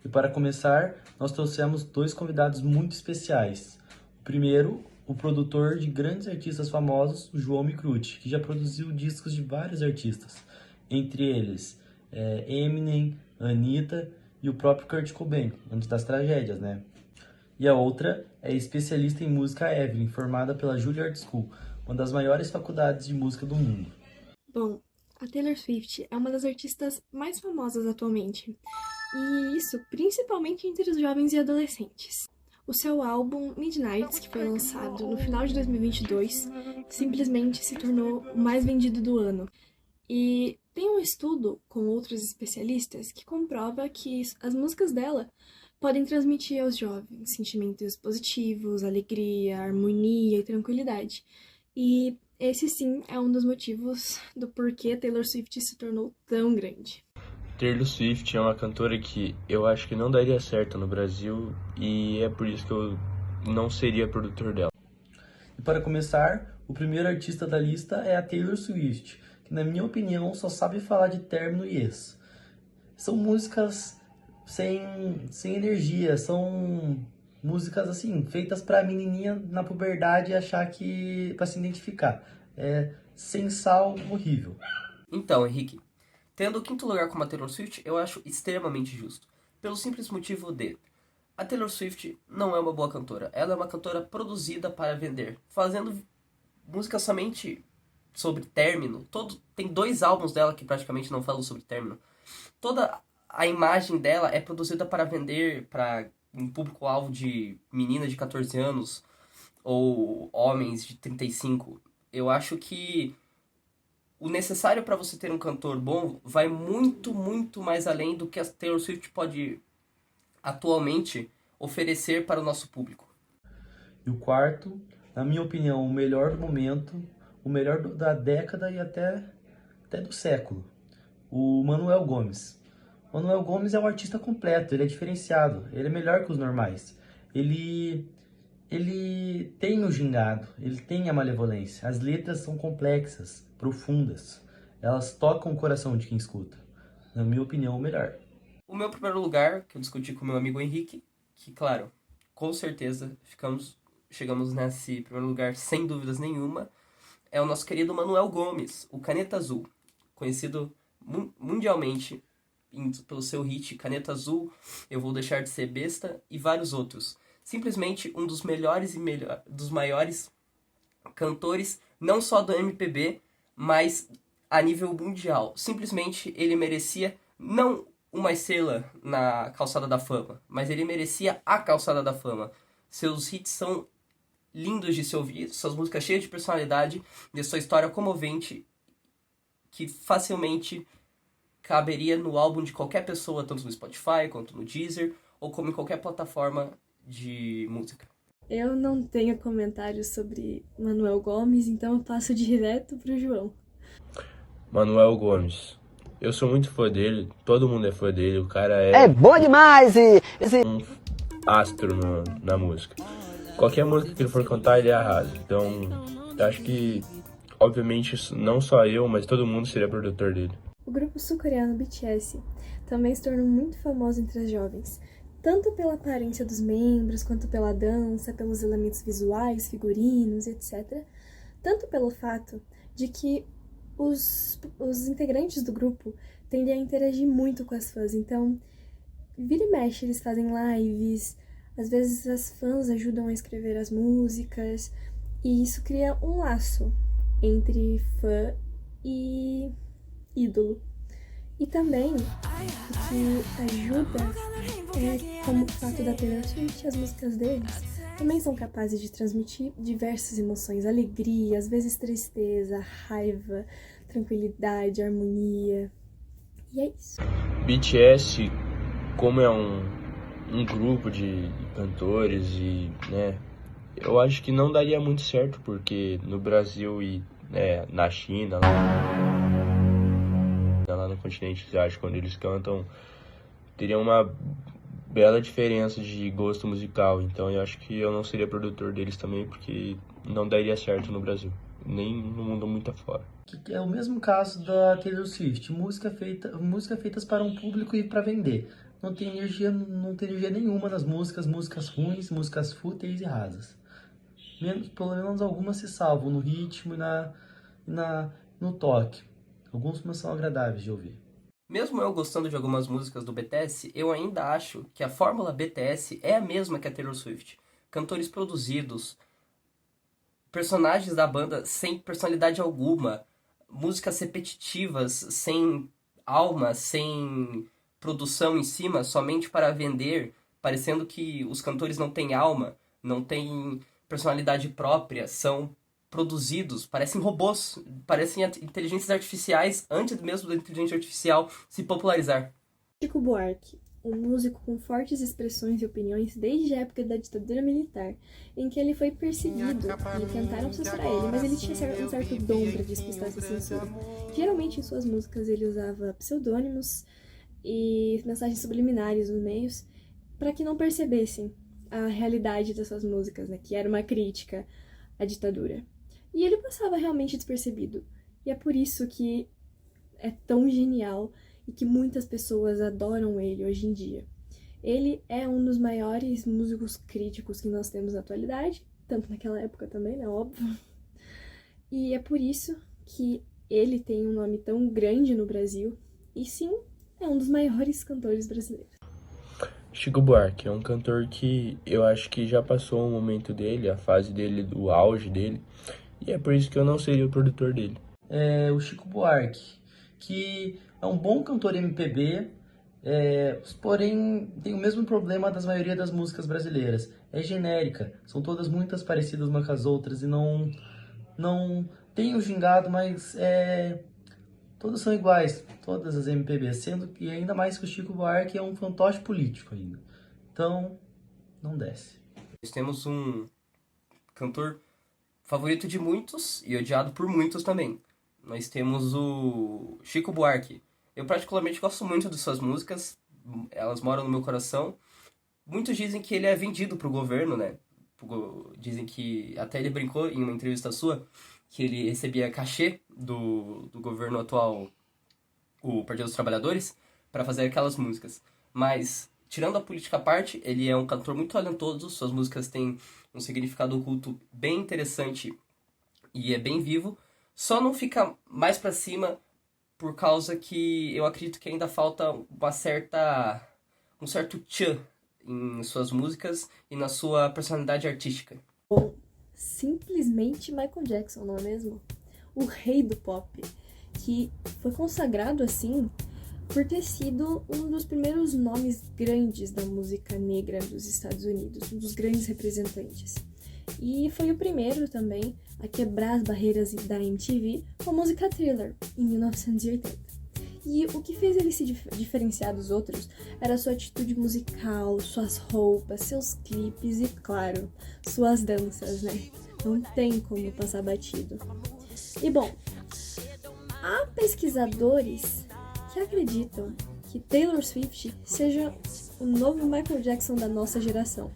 E para começar, nós trouxemos dois convidados muito especiais. O primeiro, o produtor de grandes artistas famosos, o João Micrucci, que já produziu discos de vários artistas, entre eles Eminem, Anitta e o próprio Kurt Cobain, antes das tragédias, né? E a outra é especialista em música Evelyn, formada pela Juilliard School, uma das maiores faculdades de música do mundo. Bom, a Taylor Swift é uma das artistas mais famosas atualmente, e isso principalmente entre os jovens e adolescentes. O seu álbum Midnights, que foi lançado no final de 2022, simplesmente se tornou o mais vendido do ano. E tem um estudo com outros especialistas que comprova que as músicas dela podem transmitir aos jovens sentimentos positivos, alegria, harmonia e tranquilidade. E esse sim é um dos motivos do porquê Taylor Swift se tornou tão grande. Taylor Swift é uma cantora que eu acho que não daria certo no Brasil e é por isso que eu não seria produtor dela. E para começar, o primeiro artista da lista é a Taylor Swift, que na minha opinião só sabe falar de término e ex. São músicas sem energia, são músicas assim, feitas pra menininha na puberdade achar que pra se identificar. É sem sal, horrível. Então, Henrique, tendo o quinto lugar como a Taylor Swift, eu acho extremamente justo. Pelo simples motivo de... A Taylor Swift não é uma boa cantora. Ela é uma cantora produzida para vender, fazendo música somente sobre término. Tem 2 álbuns dela que praticamente não falam sobre término. Toda a imagem dela é produzida para vender para um público-alvo de meninas de 14 anos ou homens de 35. Eu acho que o necessário para você ter um cantor bom vai muito, muito mais além do que a Taylor Swift pode atualmente oferecer para o nosso público. E o quarto, na minha opinião, o melhor do momento, o melhor da década e até do século, o Manuel Gomes. O Manuel Gomes é um artista completo, ele é diferenciado, ele é melhor que os normais. Ele tem o gingado, ele tem a malevolência. As letras são complexas, profundas. Elas tocam o coração de quem escuta. Na minha opinião, o melhor. O meu primeiro lugar, que eu discuti com meu amigo Henrique, que, claro, com certeza chegamos nesse primeiro lugar sem dúvidas nenhuma, é o nosso querido Manuel Gomes, o Caneta Azul, conhecido mundialmente pelo seu hit Caneta Azul, Eu Vou Deixar de Ser Besta e vários outros. Simplesmente um dos melhores dos maiores cantores, não só do MPB, mas a nível mundial. Simplesmente ele merecia não uma estrela na Calçada da Fama, mas ele merecia a Calçada da Fama. Seus hits são lindos de se ouvir, suas músicas cheias de personalidade e sua história comovente que facilmente caberia no álbum de qualquer pessoa, tanto no Spotify quanto no Deezer, ou como em qualquer plataforma de música. Eu não tenho comentários sobre Manuel Gomes, então eu passo direto pro João. Manuel Gomes. Eu sou muito fã dele, todo mundo é fã dele, o cara é bom demais um astro na música. Qualquer música que ele for cantar, ele arrasa. Então, eu acho que, obviamente, não só eu, mas todo mundo seria produtor dele. O grupo sul-coreano BTS também se tornou muito famoso entre as jovens, tanto pela aparência dos membros, quanto pela dança, pelos elementos visuais, figurinos, etc. Tanto pelo fato de que os integrantes do grupo tendem a interagir muito com as fãs. Então, vira e mexe, eles fazem lives, às vezes as fãs ajudam a escrever as músicas, e isso cria um laço entre fã e ídolo. E também, o que ajuda é como o fato da Taylor Swift, as músicas deles também são capazes de transmitir diversas emoções, alegria, às vezes tristeza, raiva, tranquilidade, harmonia. E é isso. BTS, como é um grupo de cantores e, né, eu acho que não daria muito certo, porque no Brasil e na China, lá no continente asiático, quando eles cantam, teria uma bela diferença de gosto musical. Então eu acho que eu não seria produtor deles também, porque não daria certo no Brasil, nem no mundo muito afora. Que é o mesmo caso da Taylor Swift, música feitas para um público e para vender. Não tem energia nenhuma nas músicas ruins, músicas fúteis e rasas. Pelo menos algumas se salvam no ritmo e no toque. Algumas são agradáveis de ouvir. Mesmo eu gostando de algumas músicas do BTS, eu ainda acho que a fórmula BTS é a mesma que a Taylor Swift. Cantores produzidos, personagens da banda sem personalidade alguma, músicas repetitivas, sem alma, sem produção em cima, somente para vender, parecendo que os cantores não têm alma, não têm personalidade própria, são produzidos, parecem robôs, parecem inteligências artificiais antes mesmo da inteligência artificial se popularizar. Chico Buarque, um músico com fortes expressões e opiniões desde a época da ditadura militar, em que ele foi perseguido e tentaram censurar ele, mas ele tinha um certo dom para despistar essa censura. Geralmente em suas músicas ele usava pseudônimos e mensagens subliminares nos meios para que não percebessem a realidade dessas músicas, né, que era uma crítica à ditadura. E ele passava realmente despercebido. E é por isso que é tão genial e que muitas pessoas adoram ele hoje em dia. Ele é um dos maiores músicos críticos que nós temos na atualidade, tanto naquela época também, né, óbvio. E é por isso que ele tem um nome tão grande no Brasil, e sim, é um dos maiores cantores brasileiros. Chico Buarque é um cantor que eu acho que já passou o momento dele, a fase dele, o auge dele, e é por isso que eu não seria o produtor dele. É o Chico Buarque, que é um bom cantor MPB, porém tem o mesmo problema das maioria das músicas brasileiras. É genérica, são todas muitas parecidas umas com as outras e não tem o gingado, mas todas são iguais, todas as MPBs, sendo que ainda mais que o Chico Buarque é um fantoche político ainda. Então, não desce. Nós temos um cantor favorito de muitos e odiado por muitos também. Nós temos o Chico Buarque. Eu particularmente gosto muito de suas músicas, elas moram no meu coração. Muitos dizem que ele é vendido pro governo, né? Dizem que, até ele brincou em uma entrevista sua, que ele recebia cachê do governo atual, o Partido dos Trabalhadores, para fazer aquelas músicas. Mas, tirando a política à parte, ele é um cantor muito talentoso, suas músicas têm um significado oculto bem interessante e é bem vivo. Só não fica mais pra cima por causa que eu acredito que ainda falta um certo tchan em suas músicas e na sua personalidade artística. Bom, simplesmente Michael Jackson, não é mesmo? O rei do pop, que foi consagrado assim por ter sido um dos primeiros nomes grandes da música negra dos Estados Unidos, um dos grandes representantes. E foi o primeiro também a quebrar as barreiras da MTV com a música Thriller, em 1980. E o que fez ele se diferenciar dos outros era sua atitude musical, suas roupas, seus clipes e, claro, suas danças, né? Não tem como passar batido. E, bom, há pesquisadores que acreditam que Taylor Swift seja o novo Michael Jackson da nossa geração.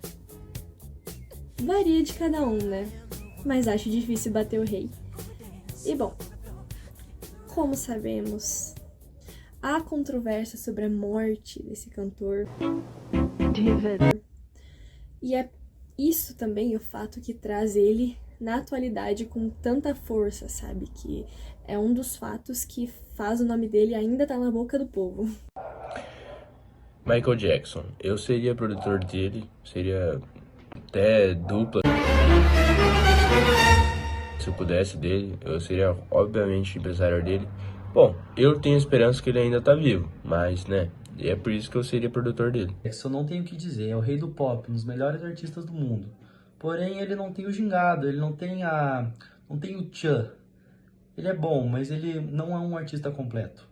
Varia de cada um, né? Mas acho difícil bater o rei. E bom, como sabemos, há controvérsia sobre a morte desse cantor. E é isso também o fato que traz ele na atualidade com tanta força, sabe? Que é um dos fatos que faz o nome dele ainda estar na boca do povo. Michael Jackson, eu seria produtor dele, seria até dupla. Se eu pudesse dele, eu seria obviamente empresário dele. Bom, eu tenho esperança que ele ainda tá vivo, mas né, é por isso que eu seria produtor dele. Jackson não tem o que dizer, é o rei do pop, um dos melhores artistas do mundo. Porém, ele não tem o gingado, ele não tem o tchan. Ele é bom, mas ele não é um artista completo.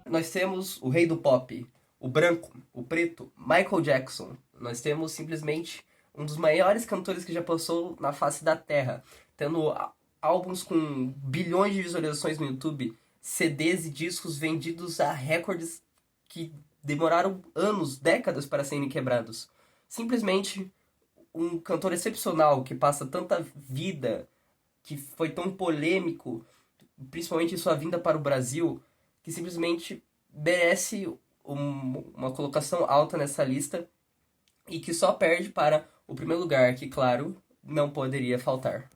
Nós temos o rei do pop, o branco, o preto, Michael Jackson. Nós temos simplesmente um dos maiores cantores que já passou na face da Terra, tendo álbuns com bilhões de visualizações no YouTube, CDs e discos vendidos a recordes que demoraram anos, décadas para serem quebrados. Simplesmente um cantor excepcional que passa tanta vida, que foi tão polêmico, principalmente sua vinda para o Brasil, que simplesmente merece uma colocação alta nessa lista e que só perde para o primeiro lugar, que, claro, não poderia faltar.